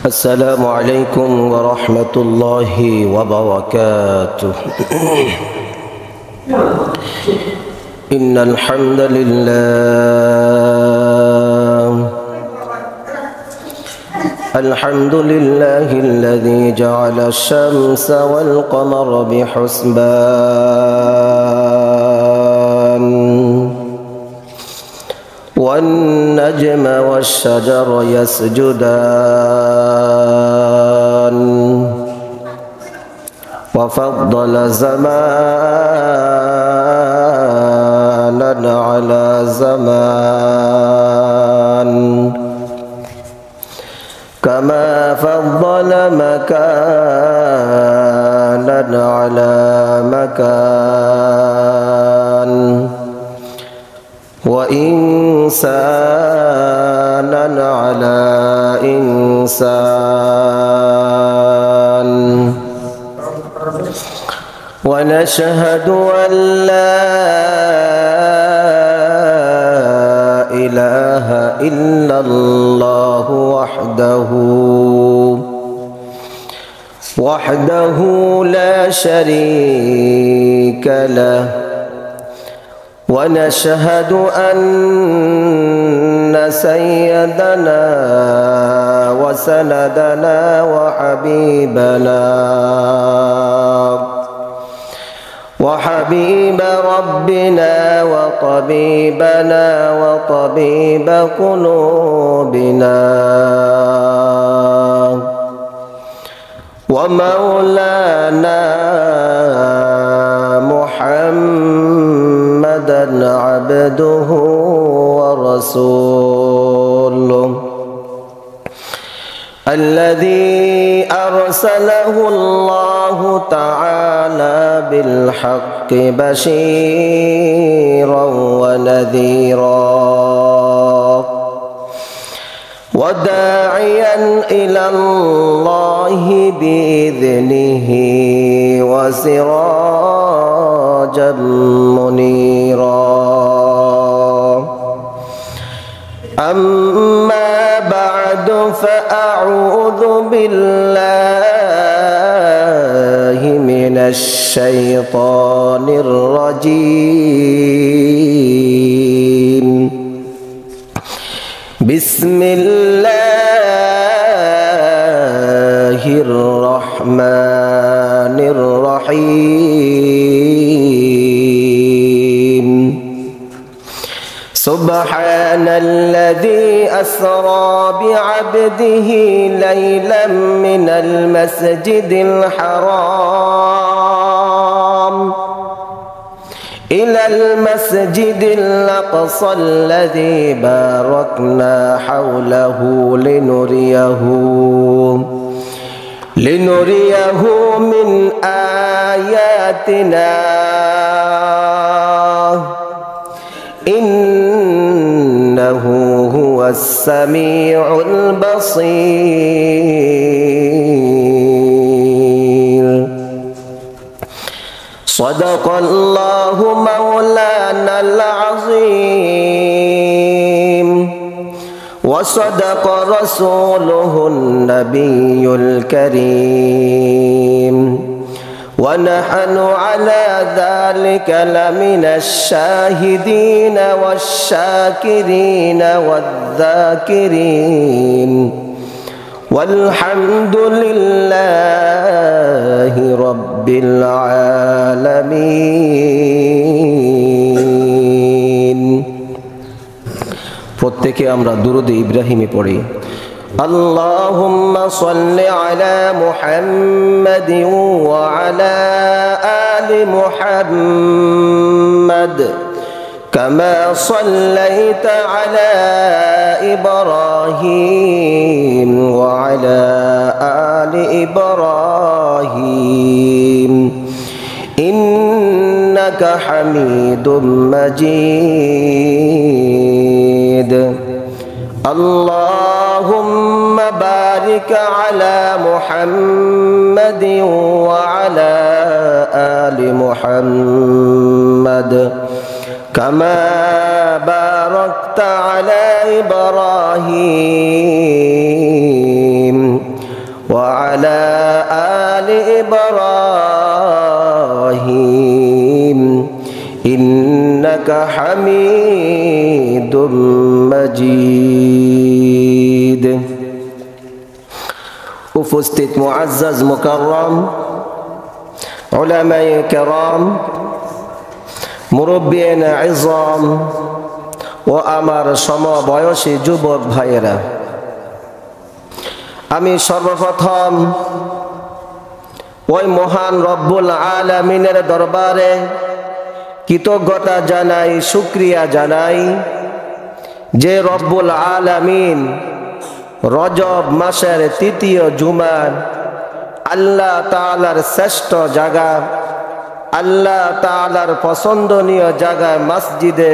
السلام عليكم ورحمة الله وبركاته. إن الحمد لله الذي جعل الشمس والقمر بحسبان والنجم والشجر يسجدان وفضل زمانا على زمان كما فضل مكانا على مكان وإنسانا على إنسان ونشهد أن لا إله إلا الله وحده لا شريك له ونشهد أن سيدنا وسندنا وحبيب ربنا وطبيبنا وطبيب قلوبنا ومولانا محمدا عبده ورسوله الذي أرسله الله تعالى بالحق بشيرا ونذيرا وداعيا إلى الله بإذنه وسراجا منيرا. أما بعد فأعوذ بالله من الشيطان الرجيم. بسم الله الرحمن الرحيم. سبحان الذي أسرى بعبده ليلا من المسجد الحرام إلى المسجد الأقصى الذي باركنا حوله لنريه من آياتنا إنه هو السميع البصير. صدق الله مولانا العظيم وصدق رسوله النبي الكريم ونحن على ذلك لمن الشاهدين والشاكرين والذاكرين والحمد لله رب العالمين. প্রত্যেকে আমরা দুরূদ ইব্রাহিমী পড়ি। اللهم صل على محمد وعلى آل محمد كما صليت على إبراهيم وعلى آل إبراهيم إنك حميد مجيد. اللهم بارك على محمد وعلى آل محمد كما باركت على إبراهيم إبراهيم إنك حميد مجيد উপস্থিত মুআজ্জাজ মুকাররম উলামায়ে কেরাম মুরব্বিয়ানে ইযম ও আমার সমবয়সী যুবক ভাইয়েরা, আমি সর্বপ্রথম ওই মহান রব্বুল আলামিনের দরবারে কৃতজ্ঞতা জানাই, শুকরিয়া জানাই যে রব্বুল আলামিন রজব মাসের তৃতীয় জুমা আল্লাহ তাআলার শ্রেষ্ঠ জায়গা, আল্লাহ তাআলার পছন্দনীয় জায়গায় মসজিদে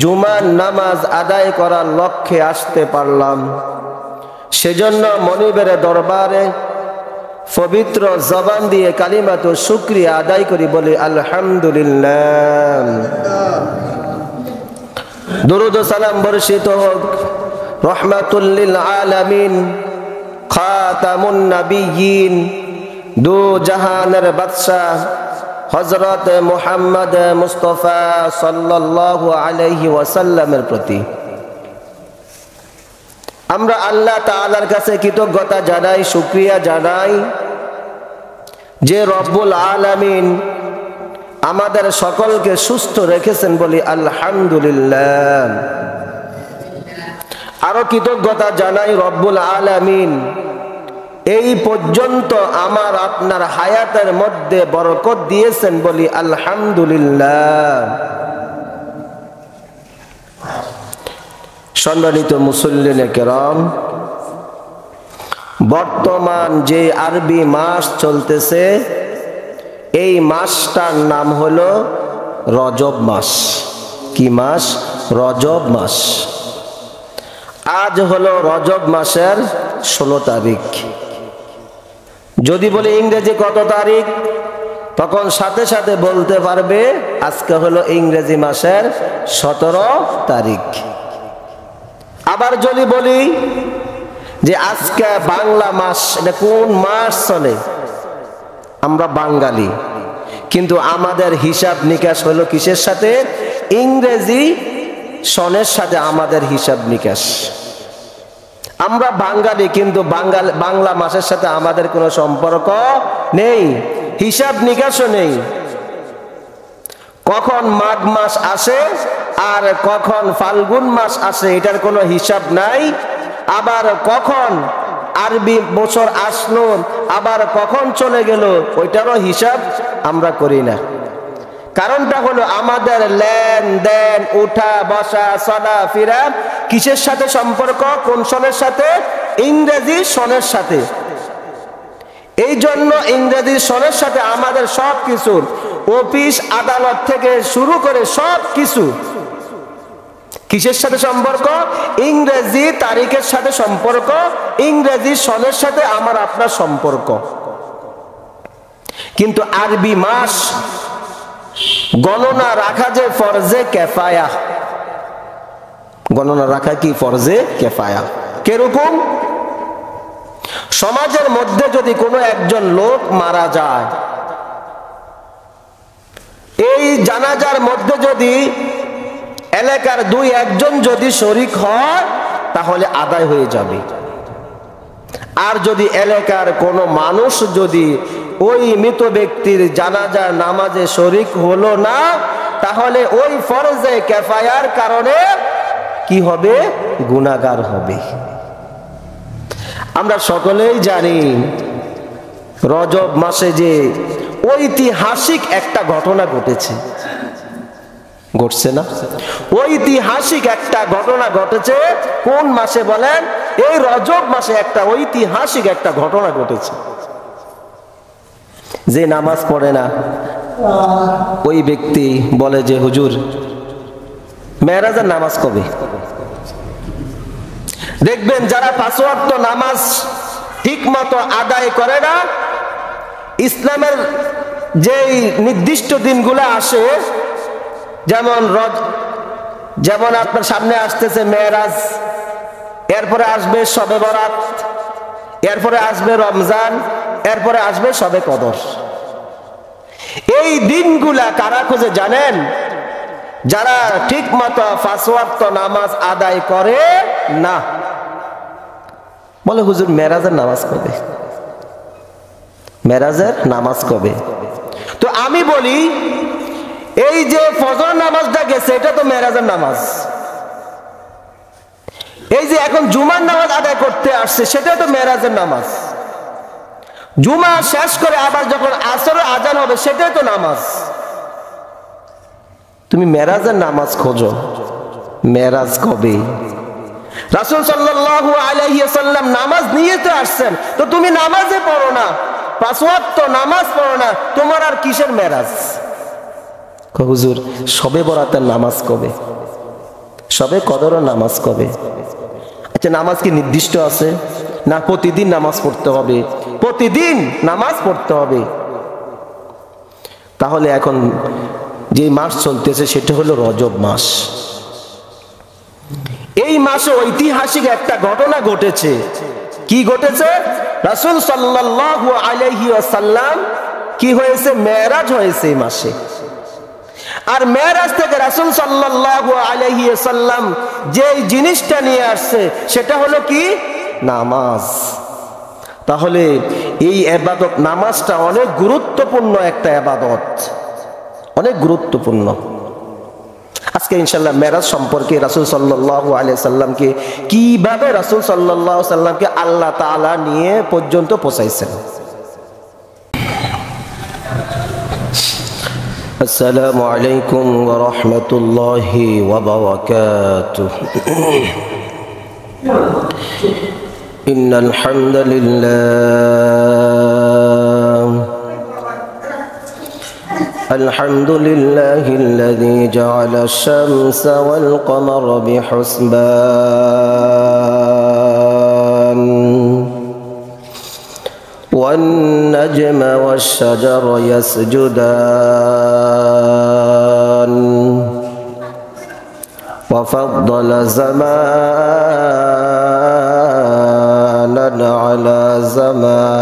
জুমার নামাজ আদায় করার লক্ষ্যে আসতে পারলাম। সেজন্য মনিবের দরবারে পবিত্র জবান দিয়ে কালিমাতু শুকরিয়া আদায় করি, বলি আলহামদুলিল্লাহ। দুরূদ ও সালাম বর্ষিত হোক রহমাতুল লিল আলামিন খাতামুন নবিয়্যিন দু জাহানের বাদশাহ হযরত মুহাম্মদ মুস্তাফা সাল্লাল্লাহু আলাইহি ওয়াসাল্লামের প্রতি। আমরা আল্লাহ তাআলার কাছে কৃতজ্ঞতা জানাই, শুকরিয়া জানাই যে রব্বুল আলামিন আমাদের সকলকে সুস্থ রেখেছেন, বলি আলহামদুলিল্লাহ। আরো কৃতজ্ঞতা জানাই রব্বুল আলামিন এই পর্যন্ত আমার আপনার হায়াতের মধ্যে বরকত দিয়েছেন, বলি আলহামদুলিল্লাহ। সম্মানিত মুসল্লিনে কেরাম, বর্তমান যে আরবি মাস চলতেছে এই মাসটার নাম হলো রজব মাস। কি মাস? রজব মাস। আজ হলো রজব মাসের 16 তারিখ। যদি বলি ইংরেজি কত তারিখ, তখন সাথে সাথে বলতে পারবে আজকে হলো ইংরেজি মাসের 17 তারিখ। আবার যদি বলি যে আজকে বাংলা মাস, এটা কোন মাস চলে? আমরা বাঙালি, কিন্তু আমাদের হিসাব নিকাশ হলো কিসের সাথে? ইংরেজি সনের সাথে আমাদের হিসাব নিকাশ। আমরা বাঙালি, কিন্তু বাংলা মাসের সাথে আমাদের কোনো সম্পর্ক নেই, হিসাব নিকাশও নেই। কখন মাঘ মাস আসে আর কখন ফাল্গুন মাস আসে এটার কোনো হিসাব নাই। আবার কখন আরবি বছর আসলো আবার কখন চলে গেল ওইটারও হিসাব আমরা করি না। কারণটা হলো আমাদের লেনদেন, উঠা বসা, চলা ফেরা কিসের সাথে সম্পর্ক? কোন সনের সাথে? ইংরেজি সনের সাথে। এই জন্য ইংরেজি সনের সাথে আমাদের সব কিছু, অফিস আদালত থেকে শুরু করে সব কিছু কিসের সাথে সম্পর্ক? ইংরেজি তারিখের সাথে সম্পর্ক, ইংরেজি সনের সাথে আমার আপনার সম্পর্ক। কিন্তু আরবি মাস গণনা রাখা যে ফরজে কেফায়া, গণনা রাখা কি ফরজে কেফায়া। কিরকম? সমাজের মধ্যে যদি কোনো একজন লোক মারা যায়, এই জানাজার মধ্যে যদি এলাকার 2-1 যদি শরীক হয় তাহলে আদায় হয়ে যাবে। আর যদি এলাকার কোনো মানুষ যদি ওই মৃত ব্যক্তির জানাজার নামাজে শরীক হলো না, তাহলে ওই ফরজে কেফায়ার কারণে কি হবে? গুনাহগার হবে। আমরা সকলেই জানি রজব মাসে যে ঐতিহাসিক একটা ঘটনা ঘটেছে, ঘটছে না? ঐতিহাসিক একটা ঘটনা ঘটেছে। কোন মাসে বলেন? এই রজব মাসে একটা ঐতিহাসিক একটা ঘটনা ঘটেছে। যে নামাজ পড়ে না ওই ব্যক্তি বলে যে হুজুর মেরাজের নামাজ কবে? দেখবেন যারা 5 ওয়াক্ত নামাজ ঠিক মতো আদায় করে না, ইসলামের যেই নির্দিষ্ট দিনগুলো আসে, যেমন আপনার সামনে আসতেছে মেরাজ, এরপরে আসবে শবে বরাত, এরপরে আসবে রমজান, এরপরে আসবে সবে কদর। এই দিনগুলা কারা খোঁজে জানেন? যারা ঠিক মতো 5 ওয়াক্ত নামাজ আদায় করে না। বলে হুজুর মেরাজের নামাজ কবে? মেরাজের নামাজ কবে? তো আমি বলি এই যে ফজর নামাজটা গেছে এটা তো মেরাজের নামাজ। এই যে এখন জুমার নামাজ আদায় করতে আসছে সেটা তো মেরাজের নামাজ। জুমা শেষ করে আবার যখন আসরের আজান হবে সেটাই তো নামাজ। তুমি মেরাজের নামাজ খোঁজো, মেরাজ কবে? রাসূল সাল্লাল্লাহু আলাইহি ওয়াসাল্লাম নামাজ নিয়ে তো আসছেন, তো তুমি নামাজে পড়ো না, 5 ওয়াক্ত নামাজ পড়ো না, তোমার আর কিসের মেরাজ? হুজুর সবে বরাতের নামাজ কবে? সবে কদরের নামাজ কবে? আচ্ছা নামাজ কি নির্দিষ্ট আছে না প্রতিদিন নামাজ পড়তে হবে? প্রতিদিন নামাজ পড়তে হবে। তাহলে এখন যে মাস চলতেছে সেটা হলো রজব মাস। এই মাসে ঐতিহাসিক একটা ঘটনা ঘটেছে। কি ঘটেছে? রাসূল সাল্লাল্লাহু আলাইহি ওয়াসাল্লাম কি হয়েছে? মেরাজ হয়েছে এই মাসে। আর মেরাজ থেকে রাসূল সাল্লাল্লাহু আলাইহি ওয়াসাল্লাম যে জিনিসটা নিয়ে আসছে সেটা হলো কি? নামাজ। তাহলে এই ইবাদত নামাজটা অনেক গুরুত্বপূর্ণ একটা ইবাদত, অনেক গুরুত্বপূর্ণ। আজকে ইনশাআল্লাহ মেরাজ সম্পর্কে রাসূল সাল্লাল্লাহু আলাইহি সাল্লামকে কিভাবে রাসূল সাল্লাল্লাহু আলাইহি সাল্লামকে আল্লাহ তাআলা নিয়ে পর্যন্ত পৌঁছাইছেন। আসসালামু আলাইকুম ওয়া রাহমাতুল্লাহি ওয়া বারাকাতুহু। ইন্নাল হামদুলিল্লাহ الحمد لله الذي جعل الشمس والقمر بحسبان والنجم والشجر يسجدان وفضل زمانا على زمان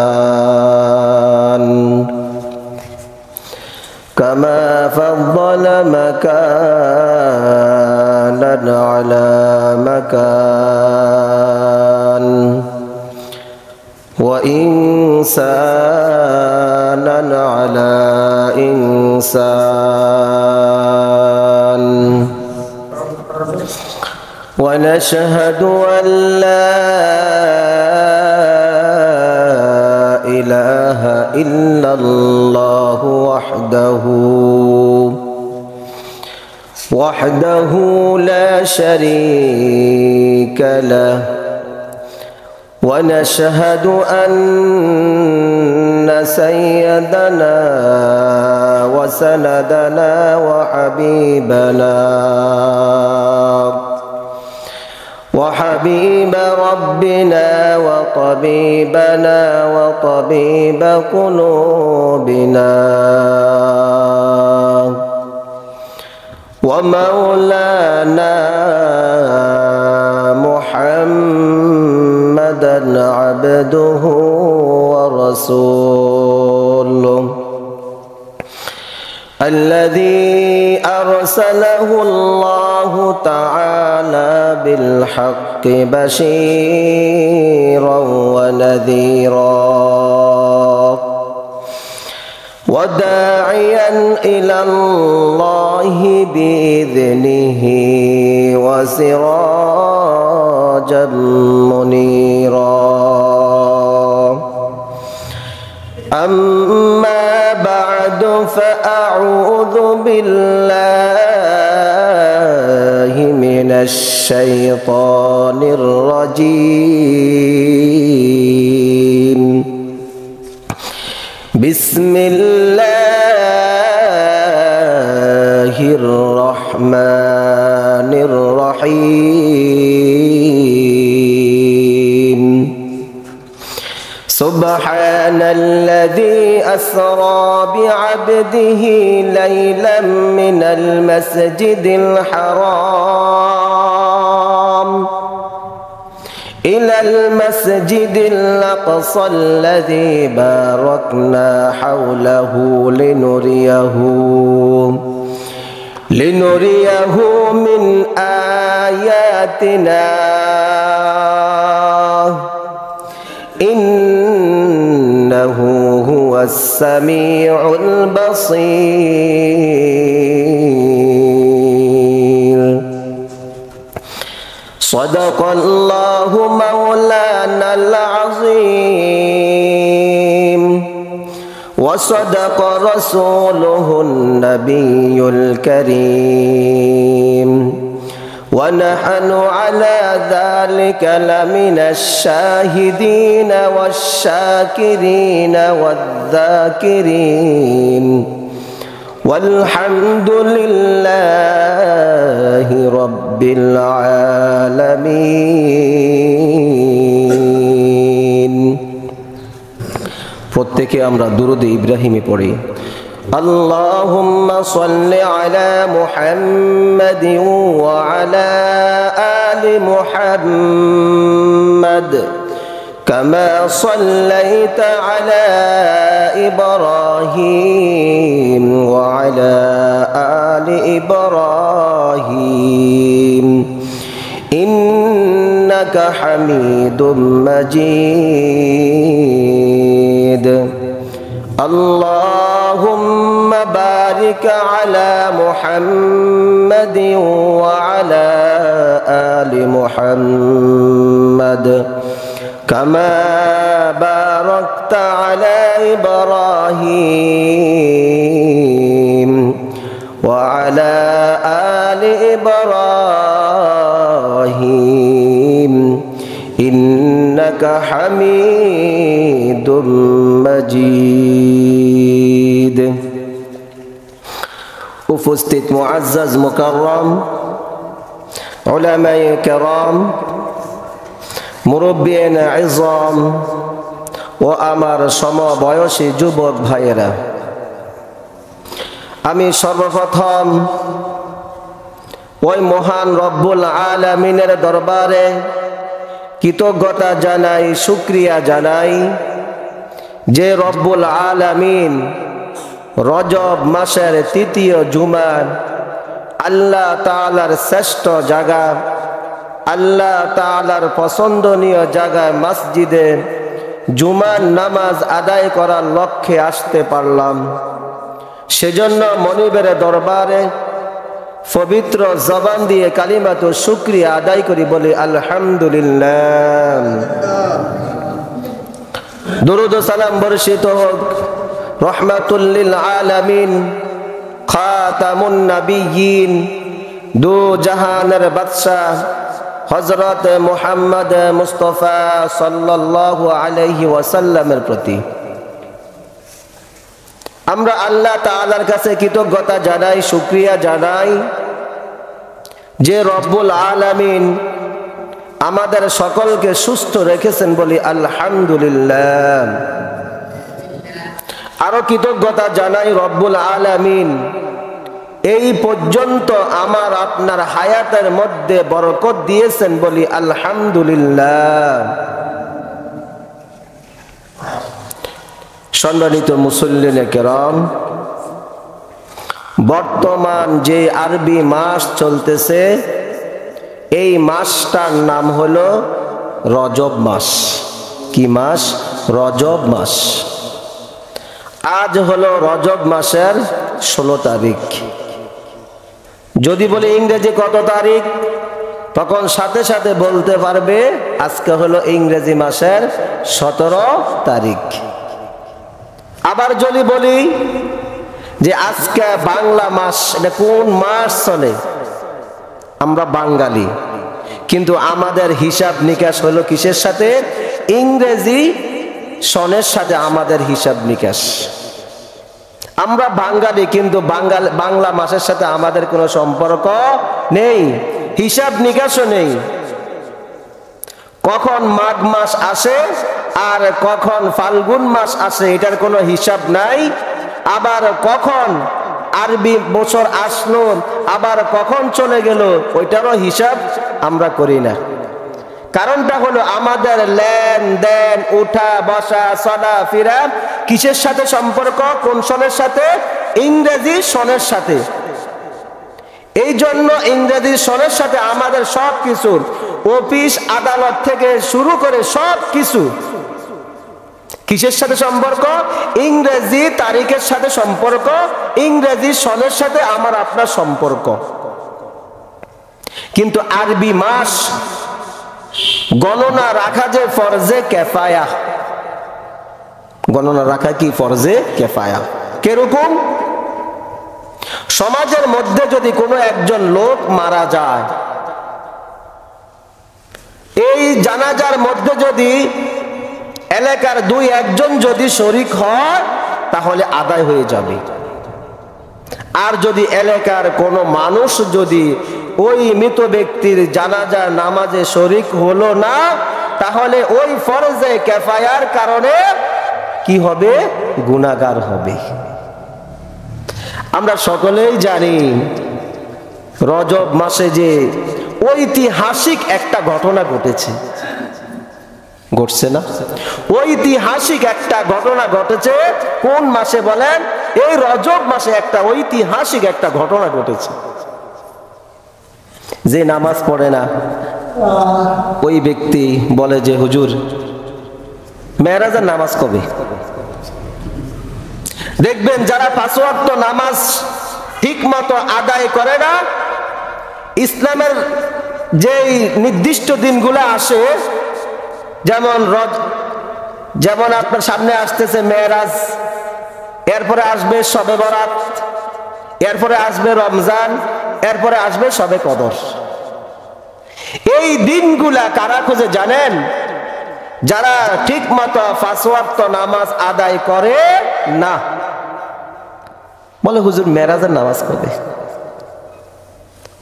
كما فضل مكانا على مكان وإنسانا على إنسان ونشهد أن لا إله إلا الله وحده لا شريك له ونشهد أن سيدنا وسندنا وحبيب ربنا وطبيبنا وطبيب قلوبنا ومولانا محمدا عبده ورسوله الذي أرسله الله تعالى بالحق بشيرا ونذيرا وداعيا إلى الله بإذنه وسراجا منيرا أما بعد فأعوذ بالله من الشيطان الرجيم بسم الله الرحمن الرحيم سبحان الذي أسرى بعبده ليلا من المسجد الحرام إلى المسجد الأقصى الذي باركنا حوله لنريه من آياتنا إنه هو السميع البصير صدق الله مولانا العظيم وصدق رسوله النبي الكريم ونحن على ذلك لمن الشاهدين والشاكرين والذاكرين والحمد لله رب العالمين প্রত্যেকে আমরা দুরূদে ইব্রাহিমী পড়ি اللهم صل على محمد وعلى آل محمد كما صليت على إبراهيم وعلى آل إبراهيم إنك حميد مجيد اللهم بارك على محمد وعلى آل محمد كما باركت على إبراهيم وعلى آل إبراهيم إنك حميد مجيد উপস্থিত মুআজ্জাজ মুকাররম উলামায়ে কেরাম মুরব্বিয়ানে ইযম ও আমার সমবয়সী যুবক ভাইয়েরা আমি সর্বপ্রথম ওই মহান রব্বুল আলামিনের দরবারে কৃতজ্ঞতা জানাই শুকরিয়া জানাই যে রব্বুল আলামিন রজব মাসের তৃতীয় জুমা আল্লাহ তাআলার শ্রেষ্ঠ জায়গা আল্লাহ তাআলার পছন্দনীয় জায়গায় মসজিদে জুমার নামাজ আদায় করার লক্ষ্যে আসতে পারলাম সেজন্য মনিবের দরবারে পবিত্র জবান দিয়ে কালিমাতু শুকরিয়া আদায় করি বলি আলহামদুলিল্লাহ দুরূদ ও সালাম বর্ষিত হোক রহমাতুল লিল আলামিন খাতামুন নবিয়্যিন দু জাহানের বাদশা হযরত মুহাম্মদ মুস্তাফা সাল্লাল্লাহু আলাইহি ওয়াসাল্লামের প্রতি আমরা আল্লাহ তাআলার কাছে কৃতজ্ঞতা জানাই শুকরিয়া জানাই যে রব্বুল আলামিন আমাদের সকলকে সুস্থ রেখেছেন বলি আলহামদুলিল্লাহ আরো কৃতজ্ঞতা জানাই রব্বুল আলামিন এই পর্যন্ত আমার আপনার হায়াতের মধ্যে বরকত দিয়েছেন বলি আলহামদুলিল্লাহ সম্মানিত মুসল্লিনে কেরাম বর্তমান যে আরবি মাস চলতেছে এই মাসটার নাম হলো রজব মাস কি মাস রজব মাস আজ হলো রজব মাসের 16 তারিখ যদি বলি ইংরেজি কত তারিখ তখন সাথে সাথে বলতে পারবে আজকে হলো ইংরেজি মাসের 17 তারিখ আবার যদি বলি যে আজকে বাংলা মাস এটা কোন মাস চলে আমরা বাঙালি কিন্তু আমাদের হিসাব নিকাশ হলো কিসের সাথে ইংরেজি সনের সাথে আমাদের হিসাব নিকাশ আমরা বাঙালি কিন্তু বাংলা মাসের সাথে আমাদের কোনো সম্পর্ক নেই হিসাব নিকাশও নেই কখন মাঘ মাস আসে আর কখন ফাল্গুন মাস আসে এটার কোনো হিসাব নাই আবার কখন আরবি বছর আসলো আবার কখন চলে গেল ওইটারও হিসাব আমরা করি না কারণটা হলো আমাদের লেনদেন, উঠা বসা, চলাফেরা কিসের সাথে সম্পর্ক? কোন সনের সাথে? ইংরেজি সনের সাথে। এই জন্য ইংরেজি সনের সাথে আমাদের সব কিছু, অফিস আদালত থেকে শুরু করে সব কিছু কিসের সাথে সম্পর্ক? ইংরেজি তারিখের সাথে সম্পর্ক, ইংরেজি সনের সাথে আমার আপনার সম্পর্ক। কিন্তু আরবি মাস গণনা রাখা যে ফরজে কেফায়া, গণনা রাখা কি ফরজে কেফায়া। কিরকম? সমাজের মধ্যে যদি কোনো একজন লোক মারা যায়, এই জানাজার মধ্যে যদি এলাকার 2-1 যদি শরীক হয় তাহলে আদায় হয়ে যাবে। আর যদি এলাকার কোনো মানুষ যদি ওই মৃত ব্যক্তির জানাজার নামাজে শরীক হলো না, তাহলে ওই ফরজে কেফায়ার কারণে কি হবে? গুনাহগার হবে। আমরা সকলেই জানি রজব মাসে যে ঐতিহাসিক একটা ঘটনা ঘটেছে, ঘটছে না? ঐতিহাসিক একটা ঘটনা ঘটেছে। কোন মাসে বলেন? এই রজব মাসে একটা ঐতিহাসিক একটা ঘটনা ঘটেছে। যে নামাজ পড়ে না ওই ব্যক্তি বলে যে হুজুর মেরাজের নামাজ কবে? দেখবেন যারা 5 ওয়াক্ত নামাজ ঠিক মতো আদায় করে না, ইসলামের যেই নির্দিষ্ট দিনগুলো আসে, যেমন আপনার সামনে আসতেছে মেরাজ, এরপরে আসবে শবে বরাত, এরপরে আসবে রমজান, এরপরে আসবে শবে কদর। এই দিনগুলা কারা খোঁজে জানেন? যারা ঠিক মতো 5 ওয়াক্ত নামাজ আদায় করে না। বলে হুজুর মেরাজের নামাজ কবে?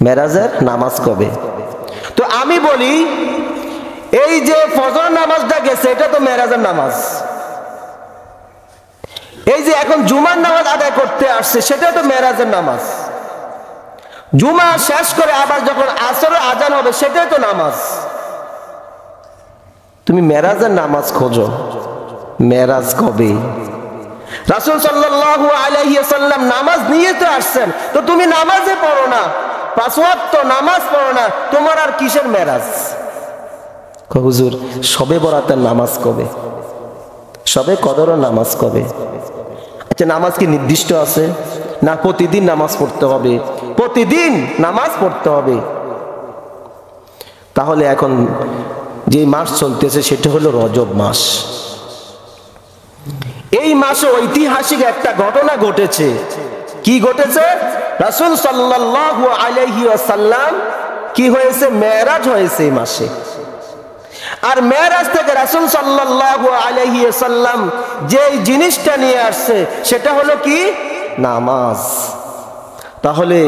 মেরাজের নামাজ কবে? তো আমি বলি এই যে ফজর নামাজটা গেছে এটা তো মেরাজের নামাজ। এই যে এখন জুমার নামাজ আদায় করতে আসছে সেটা তো মেরাজের নামাজ। জুমা শেষ করে আবার যখন আসরের আজান হবে সেটাই তো নামাজ। তুমি মেরাজের নামাজ খোঁজো, মেরাজ কবে? রাসূল সাল্লাল্লাহু আলাইহি ওয়াসাল্লাম নামাজ নিয়ে তো আসছেন, তো তুমি নামাজে পড়ো না, 5 ওয়াক্ত নামাজ পড়ো না, তোমার আর কিসের মেরাজ? হুজুর শবে বরাতের নামাজ কবে? শবে কদরের নামাজ কবে? আচ্ছা নামাজ কি নির্দিষ্ট আছে? না প্রতিদিন নামাজ পড়তে হবে? প্রতিদিন নামাজ পড়তে হবে। তাহলে এখন যে মাস চলতেছে সেটা হলো রজব মাস। এই মাসে ঐতিহাসিক একটা ঘটনা ঘটেছে। কি ঘটেছে? রাসূল সাল্লাল্লাহু আলাইহি ওয়াসাল্লাম কি হয়েছে? মেরাজ হয়েছে এই মাসে। আর মেরাজ থেকে রাসূল সাল্লাল্লাহু আলাইহি ওয়াসাল্লাম যে জিনিসটা নিয়ে আসছে সেটা হলো কি? নামাজ। তাহলে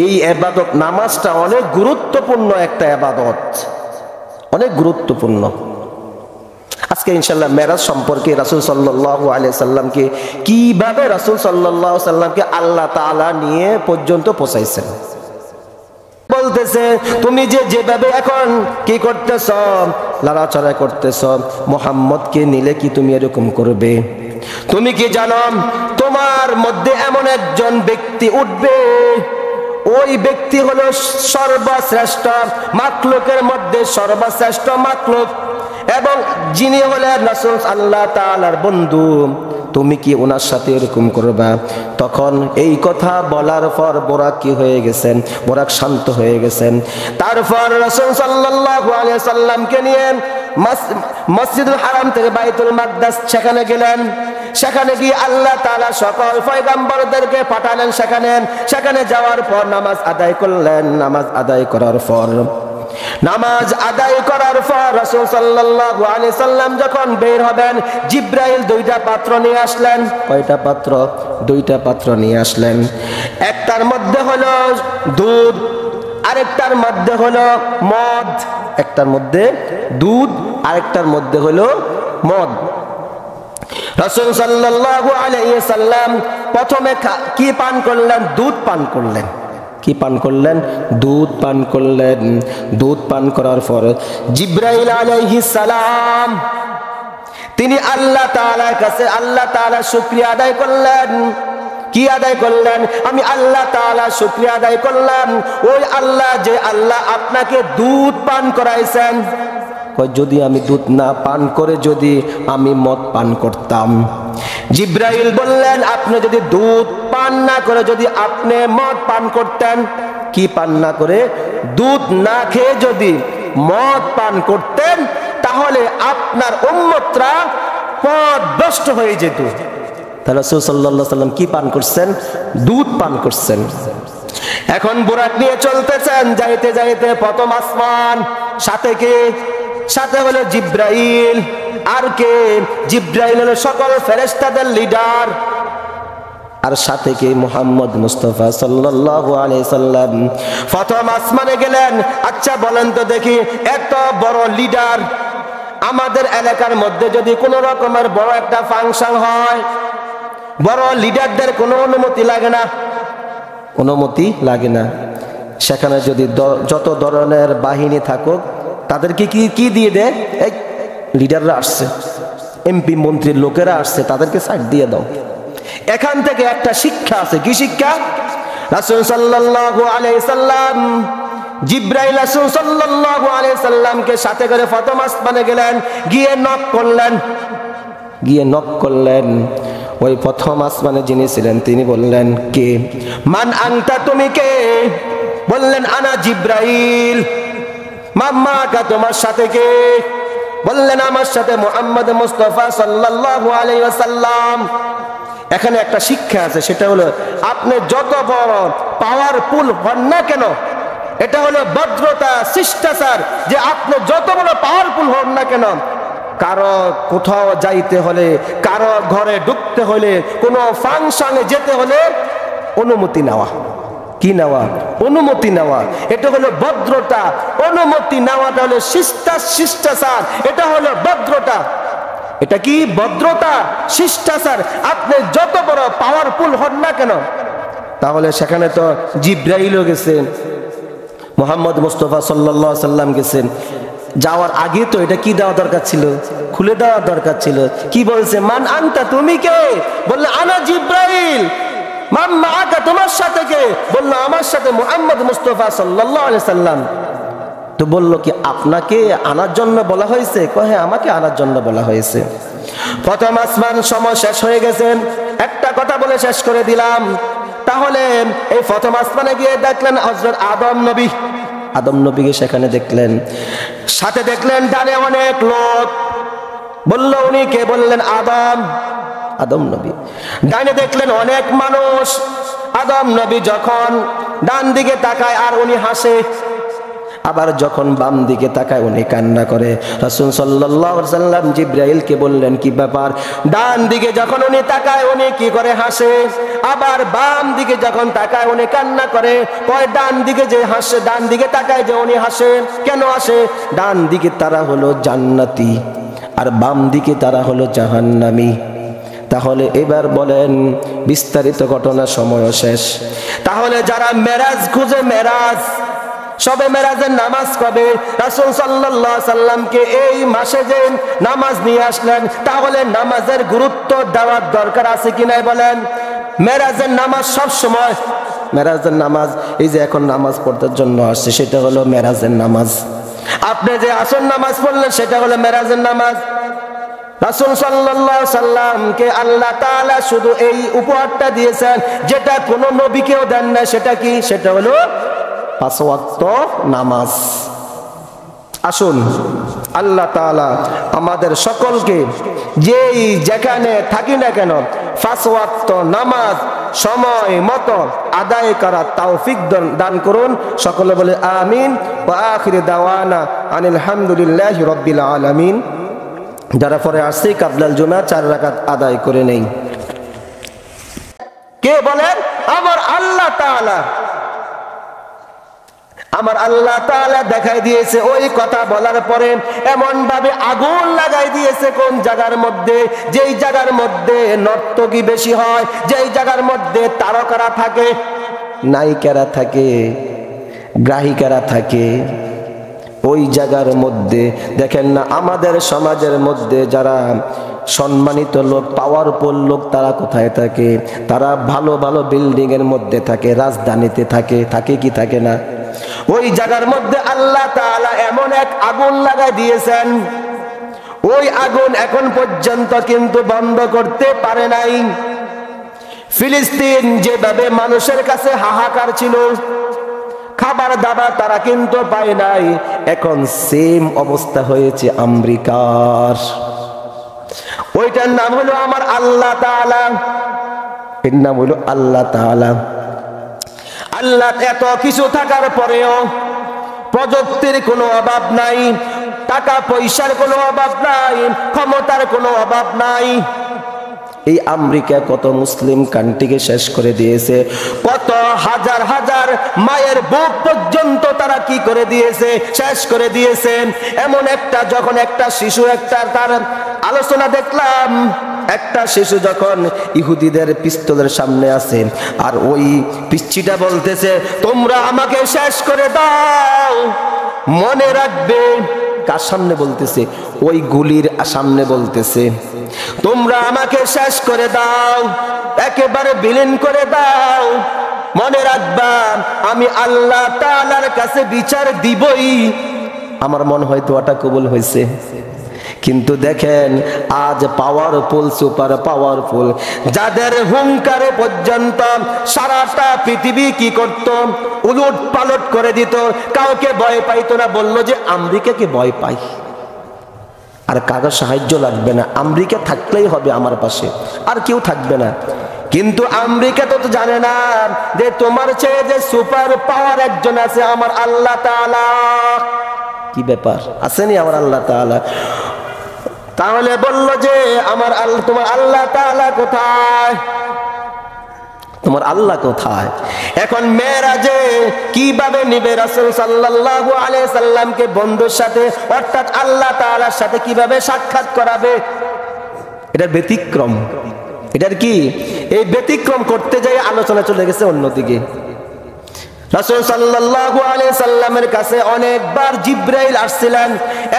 এই ইবাদত, নামাজটা অনেক গুরুত্বপূর্ণ একটা ইবাদত, অনেক গুরুত্বপূর্ণ। আজকে ইনশাআল্লাহ মেরাজ সম্পর্কে রাসূল সাল্লাল্লাহু আলাইহি সাল্লামকে কিভাবে রাসূল সাল্লাল্লাহু আলাইহি সাল্লামকে আল্লাহ তাআলা নিয়ে পর্যন্ত পৌঁছাইছেন বলতেছে, তুমি যেভাবে এখন কি করতেছ, লড়াচড়া করতেছ, মুহাম্মদকে নিলে কি তুমি এরকম করবে? তুমি কি জানো তোমার মধ্যে এমন একজন ব্যক্তি উঠবে, ওই ব্যক্তি হলো সর্বশ্রেষ্ঠ মাখলুকের মধ্যে সর্বশ্রেষ্ঠ মাখলুক, এবং যিনি হলেন রাসূল আল্লাহ তাআলার বন্ধু, তুমি কি ওনার সাথে এরকম করবা? তখন এই কথা বলার পর বোরাক কি হয়ে গেছেন? বোরাক শান্ত হয়ে গেছেন। তারপর রাসূল সাল্লাল্লাহু আলাইহি সাল্লামকে নিয়ে মসজিদুল হারাম থেকে বাইতুল মাকদাস সেখানে গেলেন। সেখানে গিয়ে আল্লাহ তাআলা সকল পয়গম্বরদেরকে পাঠালেন সেখানে যাওয়ার পর নামাজ আদায় করলেন। নামাজ আদায় করার পর রাসূল সাল্লাল্লাহু আলাইহি সাল্লাম যখন বের হবেন, জিবরাইল 2টা পাত্র নিয়ে আসলেন। কয়টা পাত্র? 2টা পাত্র নিয়ে আসলেন। একটার মধ্যে হলো দুধ, আরেকটার মধ্যে হলো মদ। একটার মধ্যে দুধ, আরেকটার মধ্যে হলো মদ। রাসূল সাল্লাল্লাহু আলাইহি সাল্লাম প্রথমে কি পান করলেন? দুধ পান করলেন। কি পান করলেন? দুধ পান করলেন। দুধ পান করার পর জিব্রাইল আলাইহিস সালাম তিনি আল্লাহ তাআলার কাছে আল্লাহ তাআলার শুকরিয়া আদায় করলেন। কি আদায় করলেন? আমি আল্লাহ তাআলার শুকরিয়া আদায় করলাম, ওই আল্লাহ যে আল্লাহ আপনাকে দুধ পান করাইছেন। যদি আমি দুধ না পান করে যদি আমি মদ পান করতাম। জিব্রাইল বললেন, আপনি যদি দুধ পান না করে যদি আপনি মদ পান করতেন, কি পান না করে? দুধ না খেয়ে যদি মদ পান করতেন, তাহলে আপনার উম্মতরা পথভ্রষ্ট হয়ে যেত। তাহলে রাসূল সাল্লাল্লাহু আলাইহি ওয়াসাল্লাম কি পান করছেন? দুধ পান করছেন। এখন বুরাক নিয়ে চলতেছেন, যাইতে যাইতে প্রথম আসমান, সাথে কে? সাথে হলো জিব্রাইল। আর কে? জিব্রাইল হলো সকল ফেরেশতাদের লিডার। আর সাথে কে? মুহাম্মদ মুস্তাফা সাল্লাল্লাহু আলাইহি সাল্লাম। প্রথম আসমানে গেলেন। আচ্ছা বলেন তো দেখি, এত বড় লিডার, আমাদের এলাকার মধ্যে যদি কোনো রকমের বড় একটা ফাংশন হয়, বড় লিডারদের কোনো অনুমতি লাগে না? অনুমতি লাগে না। সেখানে যদি যত ধরনের বাহিনী থাকুক, তাদেরকে কি দিয়ে দেয়? এই লিডাররা আসছে, এমপি মন্ত্রীর লোকেরা আসছে, তাদেরকে সাইড দিয়ে দাও। এখান থেকে একটা শিক্ষা আছে। কি শিক্ষা? রাসূল সাল্লাল্লাহু আলাইহি সাল্লাম জিব্রাইল রাসূল সাল্লাল্লাহু আলাইহি সাল্লামকে সাথে করে প্রথম আসমানে গেলেন, গিয়ে নক করলেন। ওই প্রথম আসমানে যিনি ছিলেন তিনি বললেন, কে? মান আনতা, তুমি কে? বললেন, আনা জিব্রাইল। মাম্মা কা, তোমার সাথে কে? বললেন, আমার সাথে মুহাম্মদ মুস্তাফা সাল্লাল্লাহু আলাইহি ওয়াসাল্লাম। এখানে একটা শিক্ষা আছে, সেটা হলো আপনি যত বড় পাওয়ারফুল হন না কেন, এটা হলো ভদ্রতা, শিষ্টাচার, যে আপনি যত বড় পাওয়ারফুল হন না কেন, কারো কোথাও যাইতে হলে, কারো ঘরে ঢুকতে হলে, কোনো ফাংশনে যেতে হলে অনুমতি নেওয়া। কি নেওয়া? অনুমতি নেওয়া। এটা হলো ভদ্রতা। অনুমতি নেওয়াটা হলো শিষ্টাচার, এটা হলো ভদ্রতা। এটা কি? ভদ্রতা, শিষ্টাচার। আপনি যত বড় পাওয়ারফুল হন না কেন, তাহলে সেখানে তো জিব্রাইলও গেছেন, মুহাম্মদ মুস্তাফা সাল্লাল্লাহু আলাইহি সাল্লাম গেছেন। যাওয়ার আগে তো এটা কি দেওয়া দরকার ছিল? খুলে দেওয়া দরকার ছিল। কি বলছে? মান আনতা, তুমি কে? বললে, আনা জিব্রাইল। মান মাআকা, তোমার সাথে কে? বলল, আমার সাথে মুহাম্মদ মুস্তাফা সাল্লাল্লাহু আলাইহি সাল্লাম। তো বলল কি, আপনাকে আনার জন্য বলা হয়েছে? কয়, হ্যাঁ, আমাকে আনার জন্য বলা হয়েছে। প্রথম আসমান সময় শেষ হয়ে গেছেন, একটা কথা বলে শেষ করে দিলাম। তাহলে এই প্রথম আসমানে গিয়ে দেখলেন হযরত আদম নবীকে সেখানে দেখলেন। সাথে দেখলেন ডানে অনেক লোক। বলল, উনি কে? বললেন, আদম নবী। ডানে দেখলেন অনেক মানুষ। আদম নবী যখন ডান দিকে তাকায় আর উনি হাসে, আবার যখন বাম দিকে তাকায় উনি কান্না করে। রাসূল সাল্লাল্লাহু আলাইহি সাল্লাম জিব্রাইলকে বললেন, কি ব্যাপার? ডান দিকে যখন উনি তাকায় উনি কি করে? হাসে। আবার বাম দিকে যখন তাকায় উনি কান্না করে। কয়, ডান দিকে যে হাসে, ডান দিকে তাকায় যে উনি হাসে, কেন হাসে? ডান দিকে তারা হলো জান্নাতি আর বাম দিকে তারা হলো জাহান্নামী। তাহলে এবার বলেন, বিস্তারিত ঘটনা, সময় শেষ। তাহলে যারা মেরাজ খুঁজে, মেরাজ, সবে মেরাজের নামাজ কবে? রাসূল সাল্লাল্লাহু আলাইহি সাল্লামকে এই মাসে যে নামাজ নিয়ে আসলেন, তাহলে নামাজের গুরুত্ব দেওয়ার দরকার আছে কি নাই বলেন? মেরাজের নামাজ সব সময়, মেরাজের নামাজ, এই যে এখন নামাজ পড়তে জন্য আসছে, সেটা হলো মেরাজের নামাজ। আপনি যে আসর নামাজ পড়লেন, সেটা হলো মেরাজের নামাজ। রাসূল সাল্লাল্লাহু আলাইহি সাল্লামকে আল্লাহ তাআলা শুধু এই উপহারটা দিয়েছেন, যেটা কোনো নবীকেও দেন না। সেটা কি? সেটা হলো 5 ওয়াক্ত নামাজ। আসুন আল্লাহ তাআলা আমাদের সকলকে যেই যেখানে থাকি না কেন 5 ওয়াক্ত নামাজ সময় মতো আদায় করার তৌফিক দান করুন। সকলে বলে আমিন। ওয়া আখির দাওয়ানা আনিল হামদুলিল্লাহি রাব্বিল আলামিন। যারা পরে আসছে কাবলাল জুমা 4 রাকাত আদায় করে নেই। কে বলেন? আমার আল্লাহ তাআলা। আমার আল্লাহ তাআলা দেখাই দিয়েছে। ওই কথা বলার পরে এমন ভাবে আগুন লাগাই দিয়েছে কোন জায়গার মধ্যে, যেই জায়গার মধ্যে নর্তকী বেশি হয়, যেই জায়গার মধ্যে তারকারা থাকে, নায়িকারা থাকে, গ্রাহিকারা থাকে। ওই জায়গার মধ্যে দেখেন না আমাদের সমাজের মধ্যে যারা সম্মানিত লোক, পাওয়ারফুল লোক, তারা কোথায় থাকে? তারা ভালো ভালো বিল্ডিং এর মধ্যে থাকে, রাজধানীতে থাকে। থাকে কি থাকে না? ওই জায়গার মধ্যে আল্লাহ তাআলা এমন এক আগুন লাগাই দিয়েছেন, ওই আগুন এখন পর্যন্ত কিন্তু বন্ধ করতে পারে নাই। ফিলিস্তিন যেভাবে মানুষের কাছে হাহাকার ছিল, খাবার দাবার তারা কিন্তু পায় নাই, এখন সেম অবস্থা হয়েছে আমেরিকার। ওইটার নাম হলো আমার আল্লাহ তাআলা, এর নাম হলো আল্লাহ তাআলা। আল্লাহ এত কিছু থাকার পরেও প্রযুক্তির কোনো অভাব নাই, টাকা পয়সার কোনো অভাব নাই, ক্ষমতার কোনো অভাব নাই। এই আমেরিকা কত মুসলিম কান্ট্রিকে শেষ করে দিয়েছে, কত হাজার হাজার মায়ের বুক পর্যন্ত তারা কি করে দিয়েছে, শেষ করে দিয়েছে। এমন একটা যখন একটা শিশু, একটা তার আলোচনা দেখলাম, একটা শিশু যখন ইহুদিদের পিস্তলের সামনে আছে আর ওই পিচ্চিটা বলতেছে তোমরা আমাকে শেষ করে দাও, মনে রাখবে। কার সামনে বলতেছে? ওই গুলির সামনে বলতেছে তোমরা আমাকে শেষ করে দাও, একেবারে বিলীন করে দাও, মনে রাখবা আমি আল্লাহ তাআলার কাছে বিচার দিবই। আমার মনে হয় দোয়াটা কবুল হয়েছে। কিন্তু দেখেন আজ পাওয়ারফুল, সুপার পাওয়ারফুল, যাদের হুঙ্কারে পর্যন্ত সারাটা পৃথিবী কি করত? উলট পালট করে দিত। কাউকে ভয় পাইতো না, বললো যে আমেরিকাকে ভয় পাই, আর কারো সাহায্য লাগবে না, আমেরিকা থাকলেই হবে আমার পাশে, আর কেউ থাকবে না। কিন্তু আমেরিকা তো জানে না যে তোমার চেয়ে যে সুপার পাওয়ার একজন আছে, আমার আল্লাহ তাআলা। কি ব্যাপার, আসেনি আমার আল্লাহ তাআলা? তাহলে বলল যে আমার আল্লাহ, তোমার আল্লাহ তাআলা কোথায়? তোমার আল্লাহ কোথায়? এখন মেরাজে কিভাবে নিবে রাসূল সাল্লাল্লাহু আলাইহি সাল্লামকে বন্ধুর সাথে, অর্থাৎ আল্লাহ তাআলার সাথে কিভাবে সাক্ষাৎ করাবে? এটার ব্যতিক্রম। এটার কি? এই ব্যতিক্রম করতে যাই আলোচনা চলে গেছে অন্যদিকে। রাসূল সাল্লাল্লাহু আলাইহি সাল্লামের কাছে অনেকবার জিবরাইল আসছিলেন।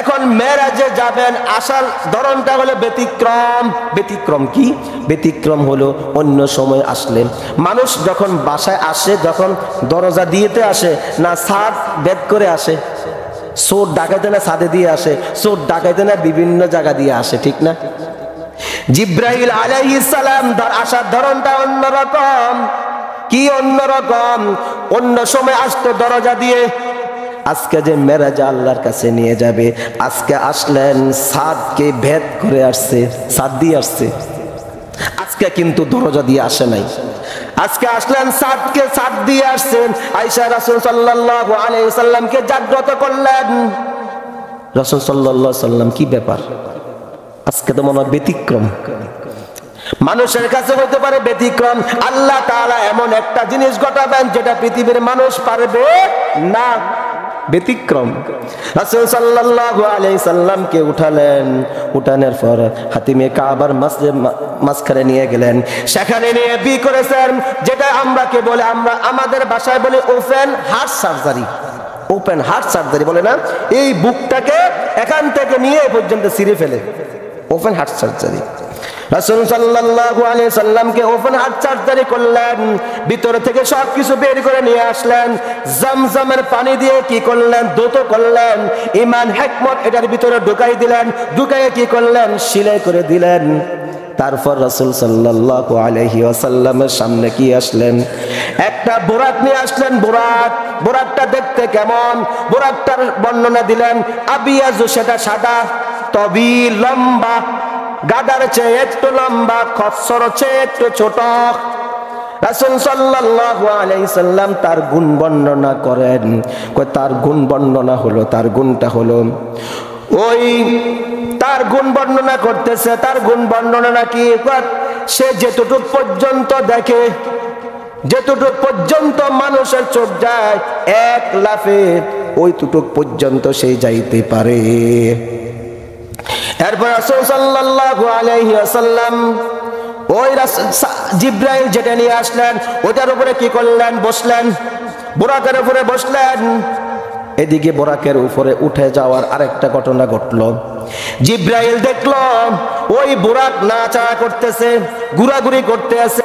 এখন মেরাজে যাবেন, আসার ধরনটা হলো ব্যতিক্রম। ব্যতিক্রম কি? ব্যতিক্রম হলো অন্য সময় আসলে মানুষ যখন বাসায় আসে, যখন দরজা দিয়েতে আসে না, ছাদ বেদ করে আসে, চোর ডাকাইতে না ছাদে দিয়ে আসে, চোর ডাকাইতে না বিভিন্ন জায়গা দিয়ে আসে, ঠিক না? জিবরাইল আলাইহিস সালাম আসার ধরনটা অন্যরকম। কি অন্যরকম? অন্য সময় আসতো দরজা দিয়ে, আজকে যে মেরাজ আল্লাহর কাছে নিয়ে যাবে, আজকে আসলেন ছাদকে ভেদ করে আসছে, ছাদ দিয়ে আসছে। আজকে কিন্তু দরজা দিয়ে আসে নাই, আজকে আসলেন ছাদকে, ছাদ দিয়ে আসছেন। আয়েশা রাসূল সাল্লাল্লাহু আলাইহি সাল্লামকে জাগ্রত করলেন। রাসূল সাল্লাল্লাহু আলাইহি সাল্লাম কি ব্যাপার? আজকে তো মনে হয় ব্যতিক্রম। মানুষের কাছে হতে পারে ব্যতিক্রম, আল্লাহ তাআলা এমন একটা জিনিস ঘটাবেন যেটা পৃথিবীর মানুষ পারবে না। ব্যতিক্রম। রাসূল সাল্লাল্লাহু আলাইহি সাল্লামকে উঠালেন, উঠানোর পর হাতিমে কাবার মাঝখানে নিয়ে গেলেন, সেখানে নিয়ে বি করেছেন, যেটা আমরাকে বলে, আমরা আমাদের ভাষায় বলি open heart surgery. Open heart surgery বলে না? এই বুকটাকে এখান থেকে নিয়ে পর্যন্ত ছিঁড়ে ফেলে, ওপেন হার্ট সার্জারি। রাসূল সাল্লাল্লাহু আলাইহি সাল্লামকে ওপেন হার্ট সার্জারি করলেন, ভিতর থেকে সব কিছু বের করে নিয়ে আসলেন, জমজমের পানি দিয়ে কি করলেন? ধৌত করলেন, ঈমান হিকমত এটার ভিতরে ঢুকাই দিলেন, ঢুকাইয়ে কি করলেন? সেলাই করে দিলেন। তারপর রাসূল সাল্লাল্লাহু আলাইহি ওয়াসাল্লামের সামনে কি আসলেন? একটা বোরাক নিয়ে আসলেন। বোরাক, বোরাকটা দেখতে কেমন? বোরাকটার বর্ণনা দিলেন, আবিয়াজু, সেটা সাদা, তবি লম্বা, গাদার চেয়ে একটু লম্বা, খচ্চর চেয়ে একটু ছোট। রাসূল সাল্লাল্লাহু আলাইহি সাল্লাম তার গুণ বর্ণনা করেন। তার গুণ বর্ণনা হলো, তার গুণটা হলো, ওই তার গুণ বর্ণনা করতেছে। তার গুণ বর্ণনা নাকি সে যেতটুক পর্যন্ত দেখে, যেতটুক পর্যন্ত মানুষের চোখ যায়, এক লাফে ওইটুক পর্যন্ত সে যাইতে পারে। এরপর রাসূল সাল্লাল্লাহু আলাইহি ওয়াসাল্লাম ওই জিব্রাইল যেটা নিয়ে আসলেন ওটার উপরে কি করলেন, বসলেন, বুরাকের উপরে বসলেন। এদিকে বুরাকের উপরে উঠে যাওয়ার আরেকটা ঘটনা ঘটলো। জিব্রাইল দেখলো ওই বুরাক নাচা করতেছে, ঘোরাঘুরি করতে আছে।